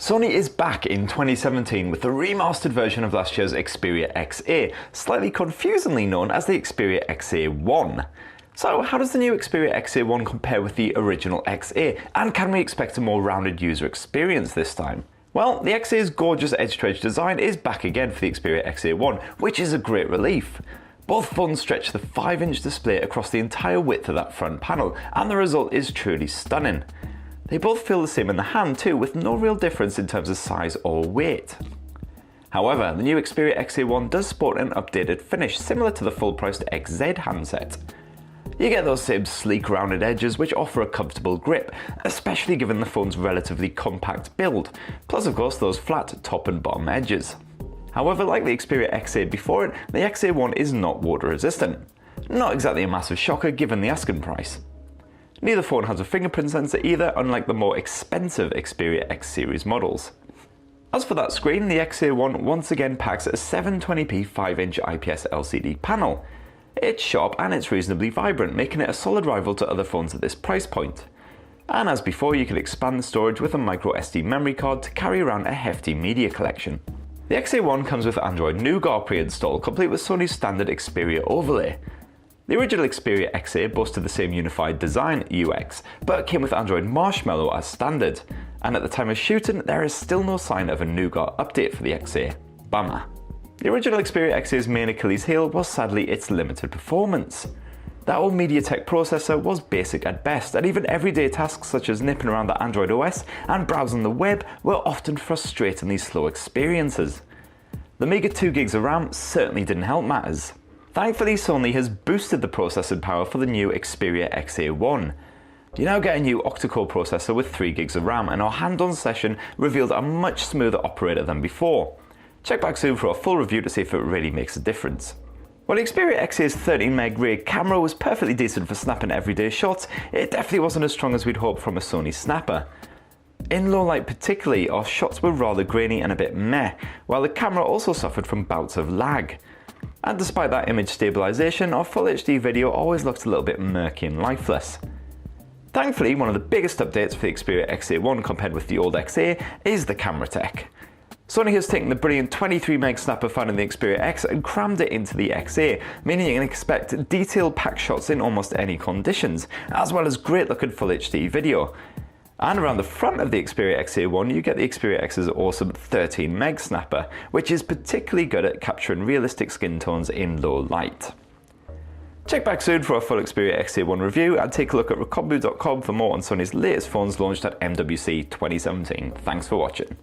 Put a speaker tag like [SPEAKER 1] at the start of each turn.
[SPEAKER 1] Sony is back in 2017 with the remastered version of last year's Xperia XA, slightly confusingly known as the Xperia XA1. So how does the new Xperia XA1 compare with the original XA, and can we expect a more rounded user experience this time? Well, the XA's gorgeous edge-to-edge design is back again for the Xperia XA1, which is a great relief. Both phones stretch the 5-inch display across the entire width of that front panel, and the result is truly stunning. They both feel the same in the hand too, with no real difference in terms of size or weight. However, the new Xperia XA1 does sport an updated finish similar to the full-priced XZ handset. You get those same sleek rounded edges which offer a comfortable grip, especially given the phone's relatively compact build, plus of course those flat top and bottom edges. However, like the Xperia XA before it, the XA1 is not water resistant. Not exactly a massive shocker given the asking price. Neither phone has a fingerprint sensor either, unlike the more expensive Xperia X series models. As for that screen, the XA1 once again packs a 720p 5-inch IPS LCD panel. It's sharp and it's reasonably vibrant, making it a solid rival to other phones at this price point. And as before, you can expand the storage with a microSD memory card to carry around a hefty media collection. The XA1 comes with Android Nougat pre-installed, complete with Sony's standard Xperia overlay. The original Xperia XA boasted the same unified design UX, but came with Android Marshmallow as standard, and at the time of shooting, there is still no sign of a Nougat update for the XA. Bummer. The original Xperia XA's main Achilles heel was sadly its limited performance. That old MediaTek processor was basic at best, and even everyday tasks such as nipping around the Android OS and browsing the web were often frustratingly slow experiences. The meager 2GB of RAM certainly didn't help matters. Thankfully, Sony has boosted the processing power for the new Xperia XA1. You now get a new octa-core processor with 3GB of RAM, and our hand-on session revealed a much smoother operator than before. Check back soon for a full review to see if it really makes a difference. While the Xperia XA's 13MP rear camera was perfectly decent for snapping everyday shots, it definitely wasn't as strong as we'd hoped from a Sony snapper. In low light particularly, our shots were rather grainy and a bit meh, while the camera also suffered from bouts of lag. And despite that image stabilization, our Full HD video always looked a little bit murky and lifeless. Thankfully, one of the biggest updates for the Xperia XA1 compared with the old XA is the camera tech. Sony has taken the brilliant 23MP snapper found in the Xperia X and crammed it into the XA, meaning you can expect detailed packed shots in almost any conditions, as well as great looking Full HD video. And around the front of the Xperia XA1, you get the Xperia X's awesome 13MP snapper, which is particularly good at capturing realistic skin tones in low light. Check back soon for a full Xperia XA1 review, and take a look at recombu.com for more on Sony's latest phones launched at MWC 2017. Thanks for watching.